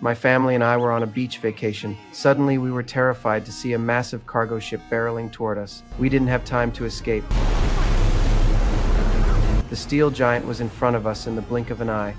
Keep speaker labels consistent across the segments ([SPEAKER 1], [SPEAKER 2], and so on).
[SPEAKER 1] My family and I were on a beach vacation. Suddenly, we were terrified to see a massive cargo ship barreling toward us. We didn't have time to escape. The steel giant was in front of us in the blink of an eye.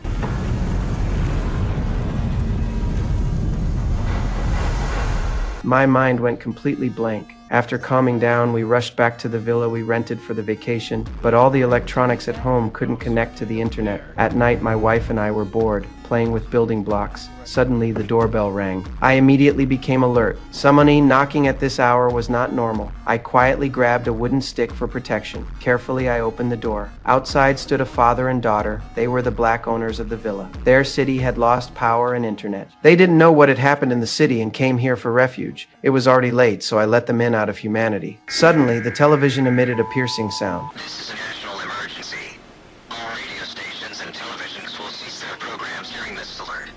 [SPEAKER 1] My mind went completely blank. After calming down, we rushed back to the villa we rented for the vacation, but all the electronics at home couldn't connect to the internet. At night, my wife and I were bored, playing with building blocks. Suddenly, the doorbell rang. I immediately became alert. Someone knocking at this hour was not normal. I quietly grabbed a wooden stick for protection. Carefully, I opened the door. Outside stood a father and daughter. They were the black owners of the villa. Their city had lost power and internet. They didn't know what had happened in the city and came here for refuge. It was already late, so I let them in out of humanity. Suddenly, the television emitted a piercing sound.
[SPEAKER 2] This is a national emergency. All radio stations and televisions will cease their programs during this alert.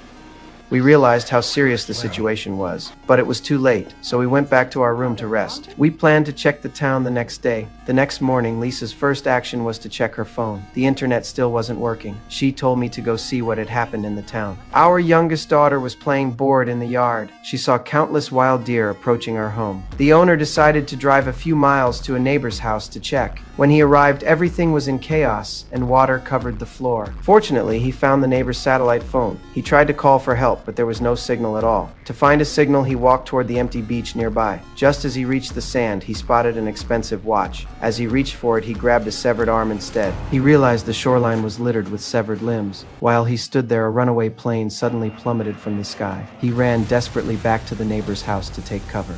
[SPEAKER 1] We realized how serious the situation was, but it was too late, so we went back to our room to rest. We planned to check the town the next day. The next morning, Lisa's first action was to check her phone. The internet still wasn't working. She told me to go see what had happened in the town. Our youngest daughter was playing bored in the yard. She saw countless wild deer approaching our home. The owner decided to drive a few miles to a neighbor's house to check. When he arrived, everything was in chaos and water covered the floor. Fortunately, he found the neighbor's satellite phone. He tried to call for help, but there was no signal at all. To find a signal, he walked toward the empty beach nearby. Just as he reached the sand, he spotted an expensive watch. As he reached for it, he grabbed a severed arm instead. He realized the shoreline was littered with severed limbs. While he stood there, a runaway plane suddenly plummeted from the sky. He ran desperately back to the neighbor's house to take cover.